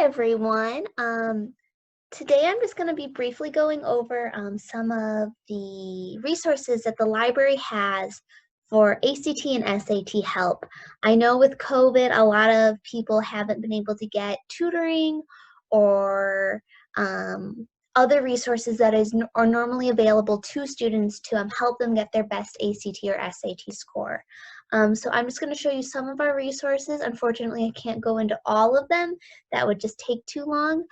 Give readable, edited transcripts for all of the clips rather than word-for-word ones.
everyone. Today I'm just going to be briefly going over some of the resources that the library has for ACT and SAT help. I know with COVID, a lot of people haven't been able to get tutoring or other resources that are normally available to students to help them get their best ACT or SAT score. So I'm just going to show you some of our resources. Unfortunately, I can't go into all of them. That would just take too long.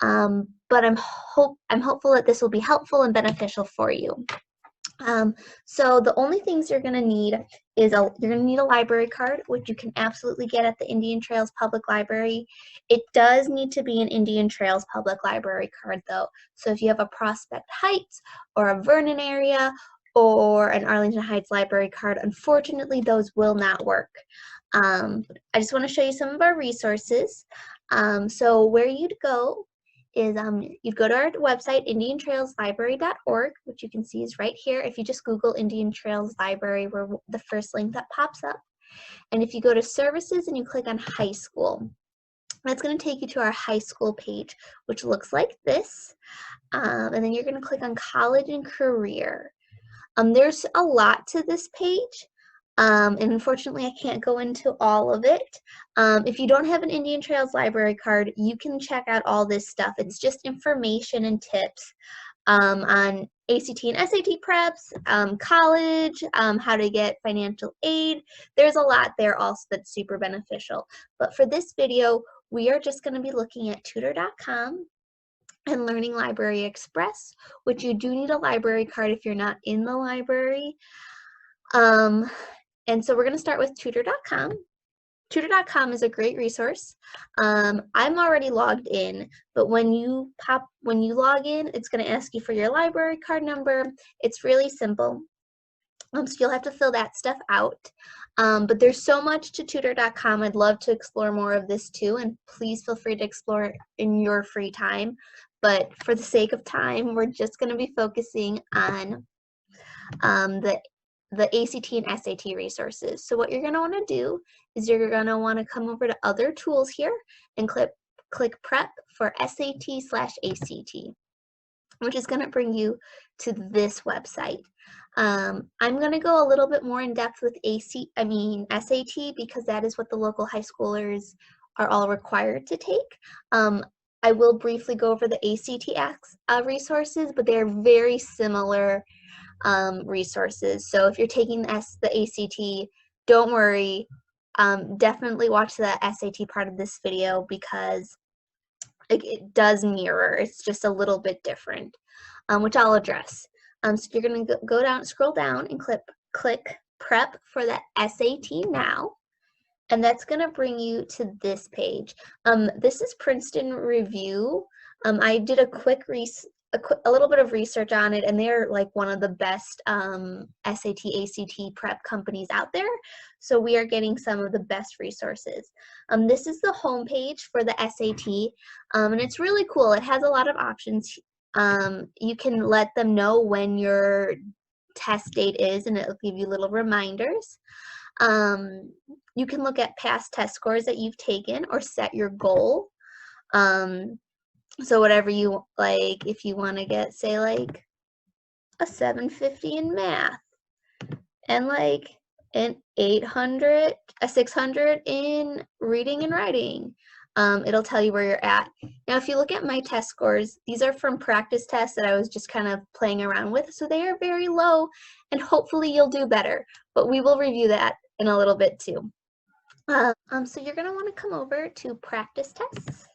But I'm hopeful that this will be helpful and beneficial for you. So the only things you're going to need is you're going to need a library card, which you can absolutely get at the Indian Trails Public Library. It does need to be an Indian Trails Public Library card though. So if you have a Prospect Heights or a Vernon area or an Arlington Heights library card, unfortunately those will not work. I just want to show you some of our resources. So where you'd go is you'd go to our website, indiantrailslibrary.org, which you can see is right here. If you just Google Indian Trails Library, we're the first link that pops up. And if you go to services and you click on high school, that's going to take you to our high school page, which looks like this. And then you're going to click on college and career. There's a lot to this page. And unfortunately, I can't go into all of it. If you don't have an Indian Trails library card, you can check out all this stuff. It's just information and tips on ACT and SAT preps, college, how to get financial aid. There's a lot there also that's super beneficial. But for this video, we are just going to be looking at tutor.com and Learning Library Express, which you do need a library card if you're not in the library. And so we're going to start with tutor.com. Tutor.com is a great resource. I'm already logged in, but when you log in, it's going to ask you for your library card number. It's really simple. So you'll have to fill that stuff out. But there's so much to tutor.com. I'd love to explore more of this too, and please feel free to explore it in your free time. But for the sake of time, we're just going to be focusing on the ACT and SAT resources. So what you're going to want to do is you're going to want to come over to other tools here and click prep for SAT/ACT, which is going to bring you to this website. I'm going to go a little bit more in depth with SAT because that is what the local high schoolers are all required to take. I will briefly go over the ACT resources, but they're very similar resources. So if you're taking the ACT, don't worry. Definitely watch the SAT part of this video because it does mirror. It's just a little bit different, which I'll address. So you're going to scroll down and click prep for the SAT now. And that's going to bring you to this page. This is Princeton Review. I did a little bit of research on it, and they're like one of the best SAT, ACT prep companies out there. So we are getting some of the best resources. This is the home page for the SAT, and it's really cool. It has a lot of options. You can let them know when your test date is, and it'll give you little reminders. You can look at past test scores that you've taken or set your goal. So whatever you like, if you want to get, say, like a 750 in math and like an 800, a 600 in reading and writing, it'll tell you where you're at. Now, if you look at my test scores, these are from practice tests that I was just kind of playing around with, so they are very low, and hopefully you'll do better, but we will review that in a little bit too. So you're going to want to come over to practice tests.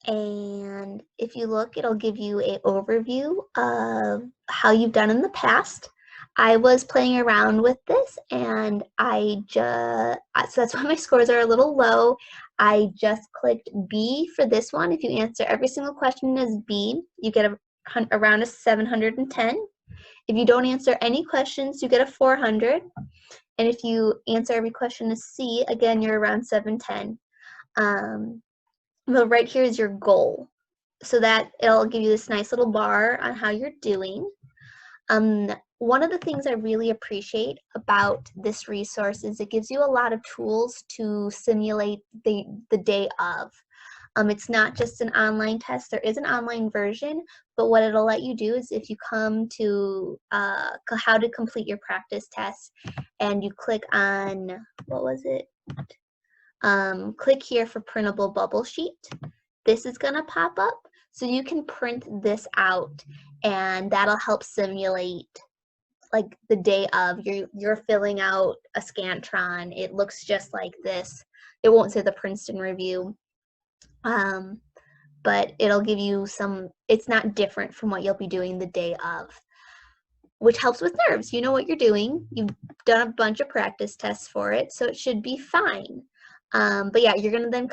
And if you look, it'll give you an overview of how you've done in the past. I was playing around with this, and so that's why my scores are a little low. I just clicked B for this one. If you answer every single question as B, you get around a 710. If you don't answer any questions, you get a 400. And if you answer every question as C, again, you're around 710. Well, right here is your goal. So that it'll give you this nice little bar on how you're doing. one of the things I really appreciate about this resource is it gives you a lot of tools to simulate the day of. It's not just an online test. There is an online version, but what it'll let you do is if you come to how to complete your practice test and you click on, what was it? Click here for printable bubble sheet. This is gonna pop up. So you can print this out and that'll help simulate like the day of. You're filling out a Scantron. It looks just like this. It won't say the Princeton review. But it'll give you some, it's not different from what you'll be doing the day of, which helps with nerves. You know what you're doing. You've done a bunch of practice tests for it, so it should be fine. But yeah, you're gonna then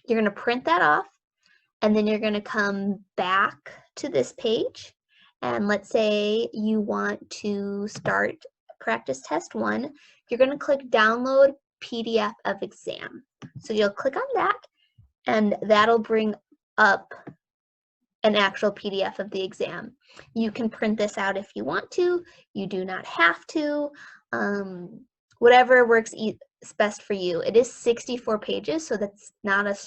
you're gonna print that off, and then you're gonna come back to this page, and let's say you want to start practice test 1, you're gonna click download PDF of exam. So you'll click on that, and that'll bring up an actual PDF of the exam. You can print this out if you want to. You do not have to. Whatever works best for you. It is 64 pages, so that's not a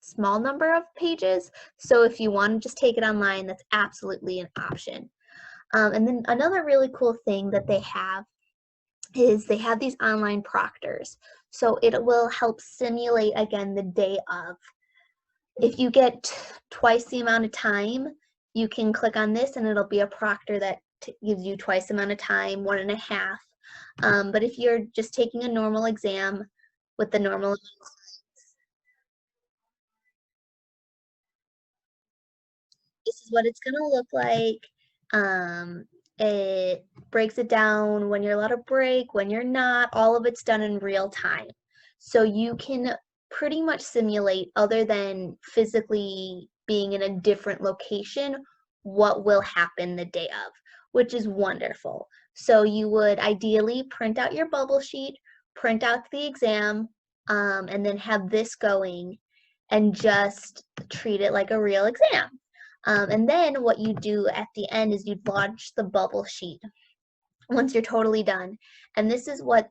small number of pages. So if you want to just take it online, that's absolutely an option. And then another really cool thing that they have is they have these online proctors. So it will help simulate, again, the day of. If you get twice the amount of time, you can click on this and it'll be a proctor that gives you twice the amount of time, 1.5. But if you're just taking a normal exam with the normal, this is what it's going to look like. It breaks it down when you're allowed to break, when you're not. All of it's done in real time. So you can pretty much simulate, other than physically being in a different location, what will happen the day of, which is wonderful. So you would ideally print out your bubble sheet, print out the exam, and then have this going and just treat it like a real exam. And then what you do at the end is you launch the bubble sheet once you're totally done. And this is what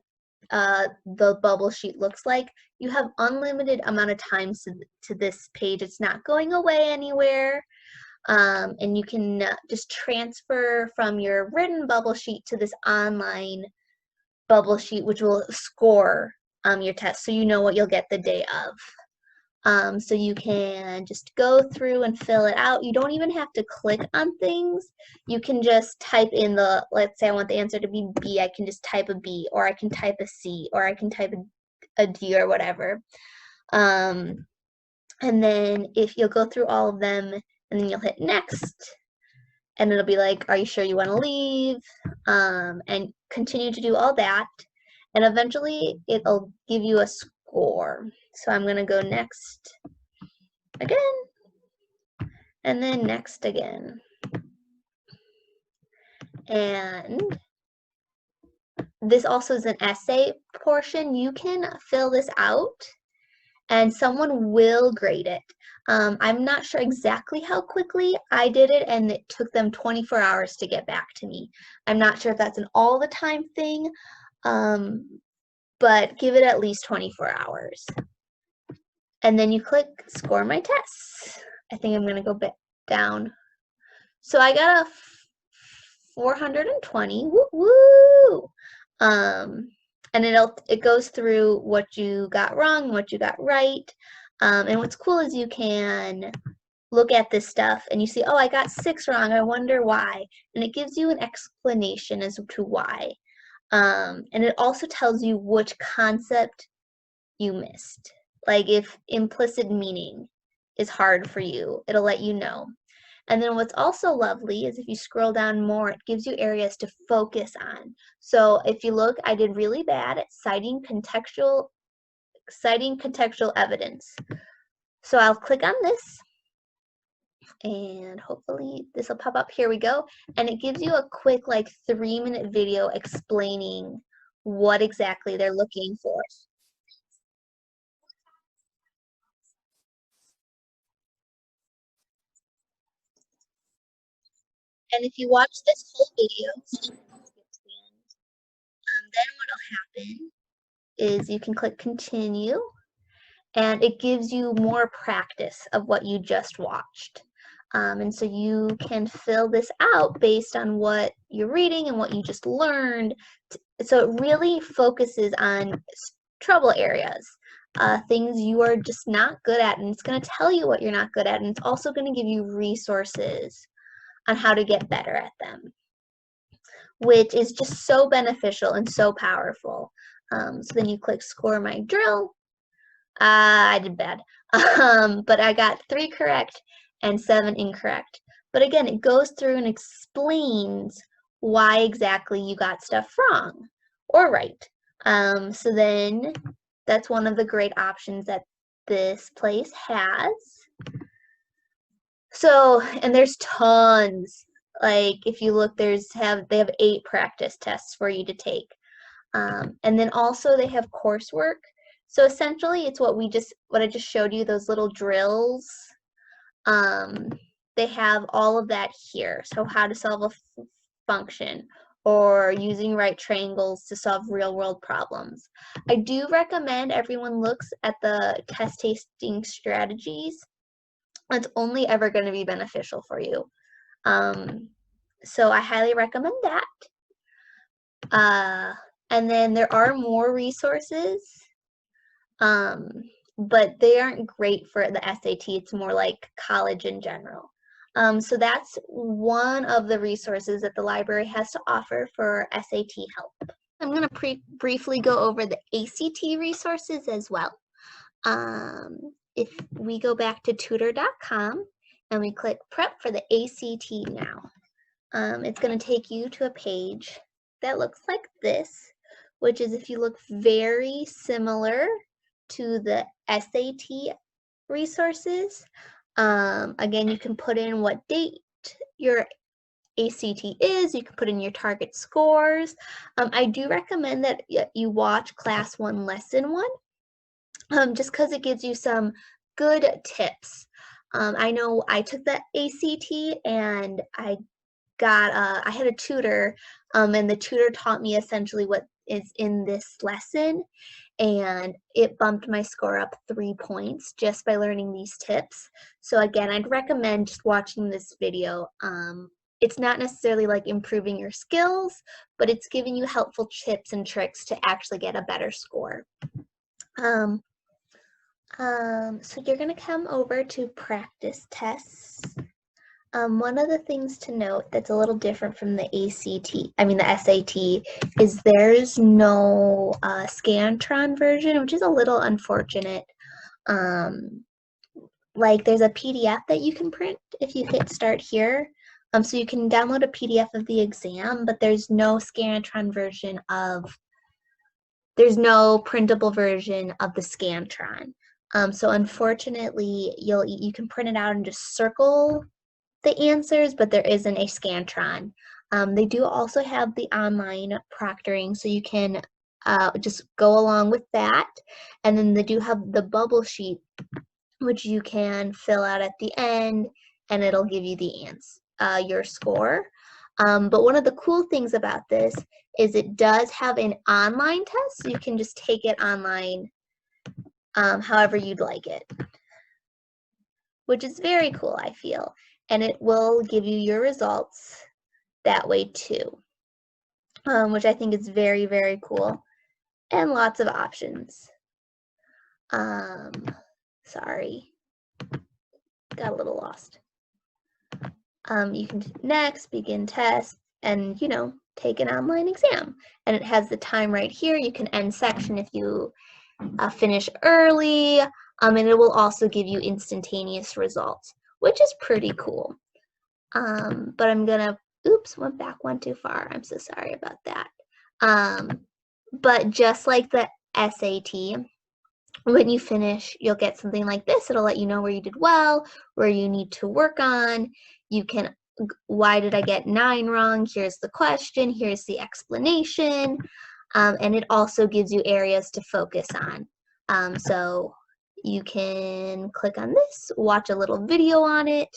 the bubble sheet looks like. You have unlimited amount of time to this page. It's not going away anywhere. And you can just transfer from your written bubble sheet to this online bubble sheet, which will score your test, so you know what you'll get the day of. So you can just go through and fill it out. You don't even have to click on things. You can just type in let's say I want the answer to be B, I can just type a B, or I can type a C, or I can type a D, or whatever. And then if you'll go through all of them, and then you'll hit next, and it'll be like, are you sure you want to leave? And continue to do all that. And eventually it'll give you a score. So I'm going to go next again, and then next again. And this also is an essay portion. You can fill this out and someone will grade it. I'm not sure exactly how quickly I did it, and it took them 24 hours to get back to me. I'm not sure if that's an all the time thing, but give it at least 24 hours. And then you click score my tests. I think I'm going to go back down. So I got a 420. Woo woo! And it goes through what you got wrong, what you got right. And what's cool is you can look at this stuff and you see, oh, I got 6 wrong. I wonder why. And it gives you an explanation as to why. And it also tells you which concept you missed. Like if implicit meaning is hard for you, it'll let you know. And then what's also lovely is if you scroll down more, it gives you areas to focus on. So if you look, I did really bad at citing contextual evidence. So I'll click on this and hopefully this will pop up. Here we go. And it gives you a quick like 3-minute video explaining what exactly they're looking for. And if you watch this whole video, then what will happen is you can click continue, and it gives you more practice of what you just watched. And so you can fill this out based on what you're reading and what you just learned. So it really focuses on trouble areas, things you are just not good at, and it's going to tell you what you're not good at, and it's also going to give you resources on how to get better at them, which is just so beneficial and so powerful. So then you click score my drill. I did bad, but I got 3 correct and 7 incorrect. But again, it goes through and explains why exactly you got stuff wrong or right. So then that's one of the great options that this place has. So, and there's tons. Like if you look, they have 8 practice tests for you to take. And then also they have coursework. So essentially it's what I just showed you, those little drills. They have all of that here. So how to solve a function, or using right triangles to solve real world problems. I do recommend everyone looks at the test taking strategies. It's only ever going to be beneficial for you. So I highly recommend that. And then there are more resources, but they aren't great for the SAT. It's more like college in general. So that's one of the resources that the library has to offer for SAT help. I'm going to briefly go over the ACT resources as well. If we go back to tutor.com and we click prep for the ACT now, it's going to take you to a page that looks like this, which is if you look very similar to the SAT resources. Again, you can put in what date your ACT is, you can put in your target scores. I do recommend that you watch class 1 lesson 1, just because it gives you some good tips. I know I took the ACT and I had a tutor, and the tutor taught me essentially what is in this lesson, and it bumped my score up 3 points just by learning these tips. So again, I'd recommend just watching this video. It's not necessarily like improving your skills, but it's giving you helpful tips and tricks to actually get a better score. So you're going to come over to practice tests. One of the things to note that's a little different from the the SAT, is there's no Scantron version, which is a little unfortunate. Like there's a PDF that you can print if you hit start here. So you can download a PDF of the exam, but there's no Scantron version there's no printable version of the Scantron. So unfortunately, you can print it out and just circle the answers, but there isn't a Scantron. They do also have the online proctoring, so you can just go along with that. And then they do have the bubble sheet, which you can fill out at the end, and it'll give you the your score. But one of the cool things about this is it does have an online test, so you can just take it online however you'd like it, which is very cool, I feel. And it will give you your results that way too, which I think is very, very cool, and lots of options. Sorry, got a little lost. You can next begin test and, take an online exam, and it has the time right here. You can end section if you finish early, and it will also give you instantaneous results, which is pretty cool. But I'm gonna, oops, went back one too far. I'm so sorry about that. But just like the SAT, when you finish, you'll get something like this. It'll let you know where you did well, where you need to work on. You can, why did I get 9 wrong? Here's the question, here's the explanation. And it also gives you areas to focus on. So you can click on this, watch a little video on it,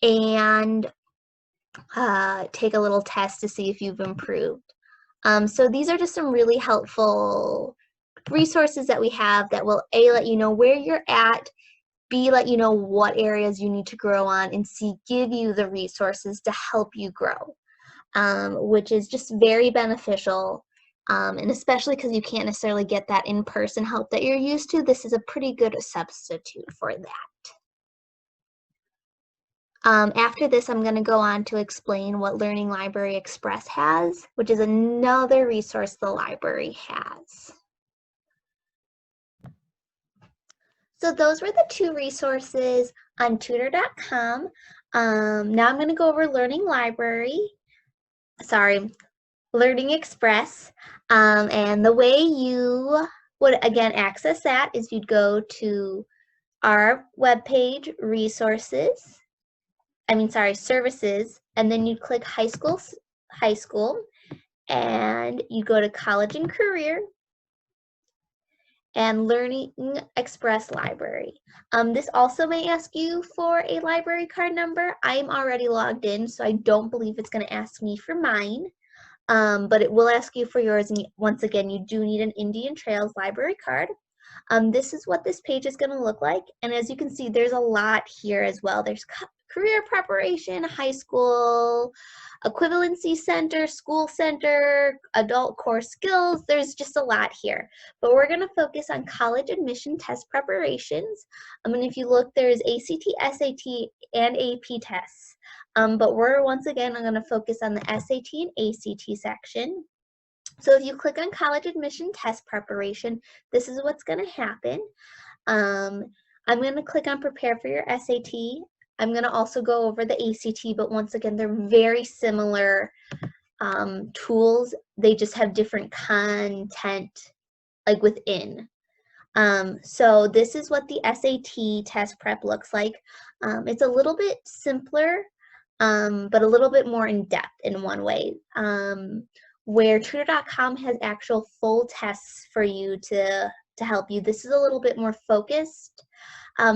and take a little test to see if you've improved. So these are just some really helpful resources that we have that will A, let you know where you're at, B, let you know what areas you need to grow on, and C, give you the resources to help you grow, which is just very beneficial. And especially because you can't necessarily get that in-person help that you're used to, this is a pretty good substitute for that. After this, I'm going to go on to explain what Learning Library Express has, which is another resource the library has. So those were the two resources on tutor.com. Now I'm going to go over Learning Express. And the way you would, again, access that is you'd go to our webpage, services, and then you'd click high school, and you go to college and career, and Learning Express Library. This also may ask you for a library card number. I'm already logged in, so I don't believe it's going to ask me for mine, but it will ask you for yours. And once again, you do need an Indian Trails library card. This is what this page is going to look like. And as you can see, there's a lot here as well. There's career preparation, high school, equivalency center, school center, adult core skills. There's just a lot here. But we're going to focus on college admission test preparations. And if you look, there's ACT, SAT, and AP tests. But we're once again, I'm going to focus on the SAT and ACT section. So if you click on college admission test preparation, this is what's going to happen. I'm going to click on prepare for your SAT. I'm going to also go over the ACT, but once again, they're very similar tools. They just have different content like within. So this is what the SAT test prep looks like. It's a little bit simpler, but a little bit more in depth in one way. Where tutor.com has actual full tests for you to help you. This is a little bit more focused.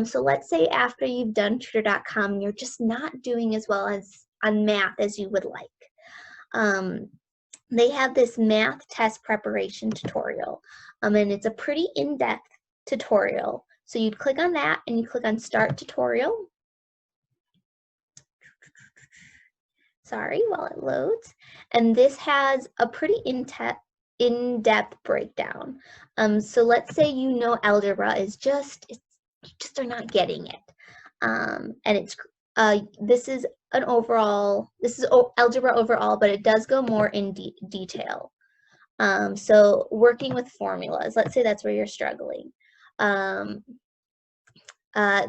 So let's say after you've done tutor.com, you're just not doing as well as on math as you would like. They have this math test preparation tutorial, and it's a pretty in-depth tutorial. So you'd click on that and you click on Start Tutorial. Sorry, while it loads. And this has a pretty in-depth breakdown. So let's say you know algebra is you just are not getting it. And it's this is algebra overall, but it does go more in detail. So working with formulas, let's say that's where you're struggling.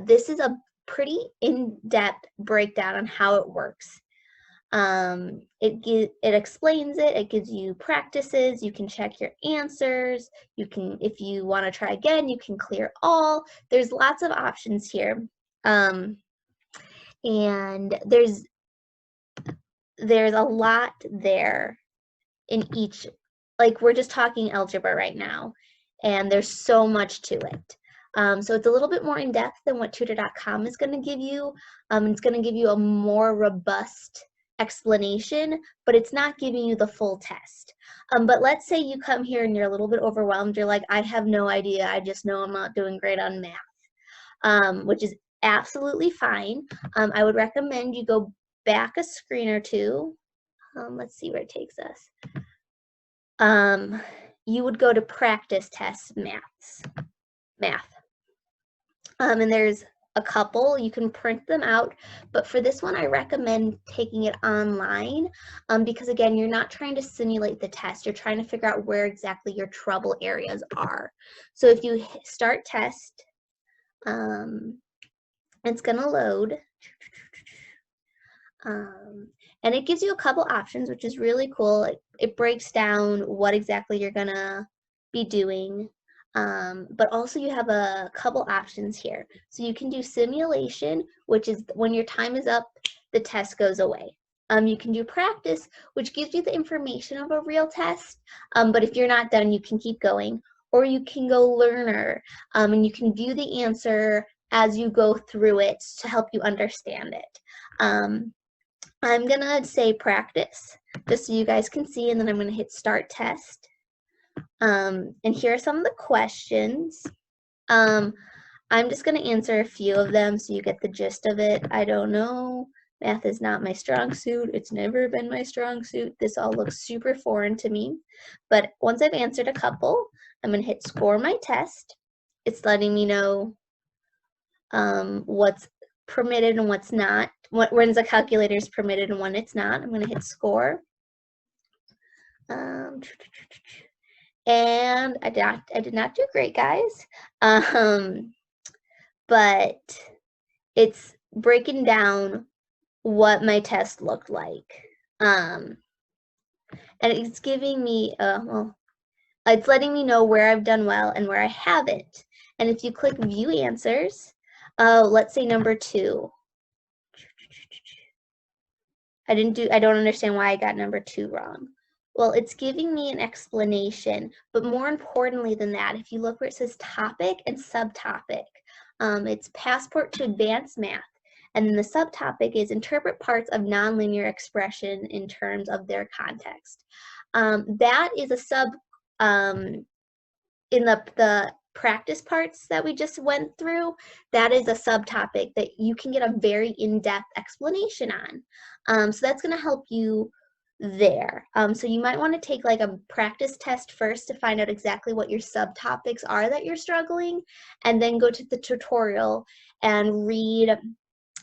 This is a pretty in-depth breakdown on how it works. It explains it. It gives you practices. You can check your answers. You can, if you want to try again, you can clear all. There's lots of options here, and there's a lot there in each. Like we're just talking algebra right now, and there's so much to it. So it's a little bit more in depth than what tutor.com is going to give you. It's going to give you a more robust explanation, but it's not giving you the full test. But let's say you come here and you're a little bit overwhelmed. You're like, I have no idea. I just know I'm not doing great on math, which is absolutely fine. I would recommend you go back a screen or two. Let's see where it takes us. You would go to practice tests math. And there's a couple. You can print them out, but for this one I recommend taking it online, because again, you're not trying to simulate the test, you're trying to figure out where exactly your trouble areas are. So if you start test, it's gonna load, and it gives you a couple options, which is really cool. It breaks down what exactly you're gonna be doing. But also you have a couple options here. So you can do simulation, which is when your time is up, the test goes away. You can do practice, which gives you the information of a real test, but if you're not done, you can keep going. Or you can go learner, and you can view the answer as you go through it to help you understand it. I'm gonna say practice, just so you guys can see, and then I'm gonna hit start test. And here are some of the questions. I'm just gonna answer a few of them so you get the gist of it. I don't know. Math is not my strong suit. It's never been my strong suit. This all looks super foreign to me. But once I've answered a couple, I'm gonna hit score my test. It's letting me know what's permitted and what's not. When the calculator is permitted and when it's not. I'm gonna hit score. And I did not do great, guys. But it's breaking down what my test looked like. And it's giving me, it's letting me know where I've done well and where I haven't. And if you click view answers, let's say number 2. I don't understand why I got number 2 wrong. Well, it's giving me an explanation, but more importantly than that, if you look where it says topic and subtopic, it's Passport to Advanced Math. And then the subtopic is interpret parts of nonlinear expression in terms of their context. That is a sub, in the practice parts that we just went through, that is a subtopic that you can get a very in-depth explanation on. So that's gonna help you there. So you might want to take like a practice test first to find out exactly what your subtopics are that you're struggling, and then go to the tutorial and read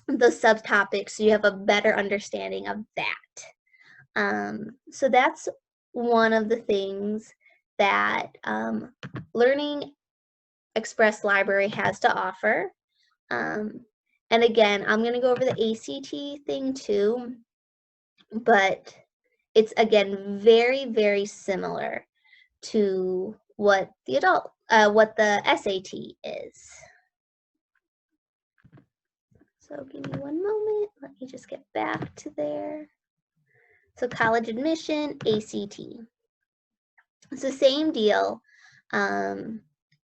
the subtopics so you have a better understanding of that. So that's one of the things that Learning Express Library has to offer. And again, I'm going to go over the ACT thing too, but it's again very, very similar to what the SAT is. So give me one moment. Let me just get back to there. So college admission, ACT. It's the same deal.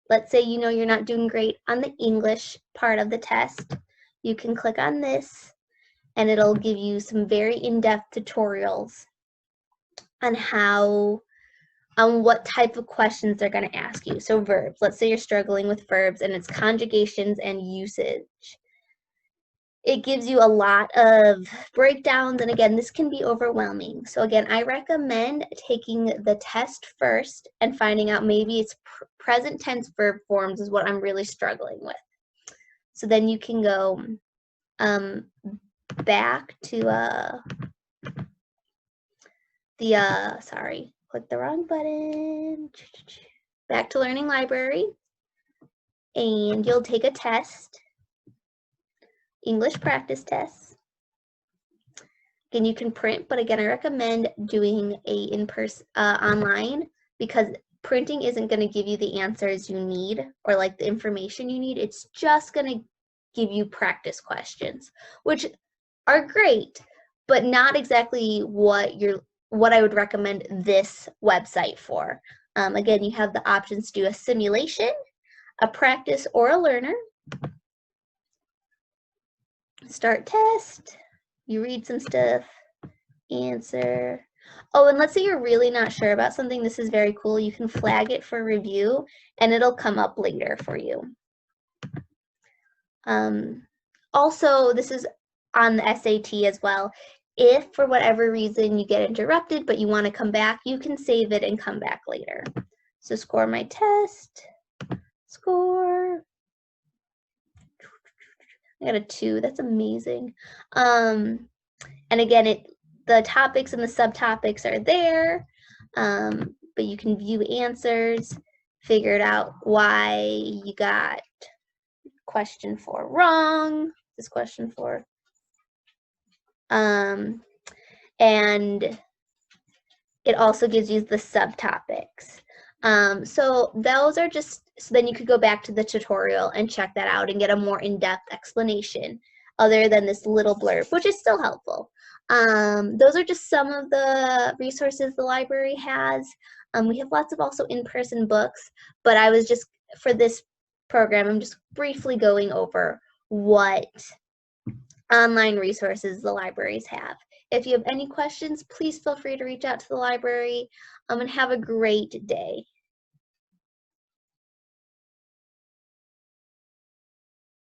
Let's say you know you're not doing great on the English part of the test. You can click on this and it'll give you some very in-depth tutorials on what type of questions they're going to ask you. So verbs, let's say you're struggling with verbs and it's conjugations and usage. It gives you a lot of breakdowns, and again, this can be overwhelming. So again, I recommend taking the test first and finding out maybe it's present tense verb forms is what I'm really struggling with. So then you can go back to sorry, click the wrong button. Back to Learning Library, and you'll take a test. English practice tests. Again, you can print, but again, I recommend doing a in-person online, because printing isn't going to give you the answers you need or like the information you need. It's just going to give you practice questions, which are great, but not exactly what I would recommend this website for. Again, you have the options to do a simulation, a practice, or a learner. Start test, you read some stuff, answer. Oh, and let's say you're really not sure about something. This is very cool. You can flag it for review and it'll come up later for you. Also, this is on the SAT as well. If for whatever reason you get interrupted but you want to come back, you can save it and come back later. So score my test, score. I got a 2. That's amazing. And again, the topics and the subtopics are there, but you can view answers, figure out why you got question 4 wrong. This question 4. And it also gives you the subtopics. So those are just, so then you could go back to the tutorial and check that out and get a more in-depth explanation other than this little blurb, which is still helpful. Those are just some of the resources the library has. We have lots of also in-person books, but I was just, for this program, I'm just briefly going over what online resources the libraries have. If you have any questions, please feel free to reach out to the library, and have a great day.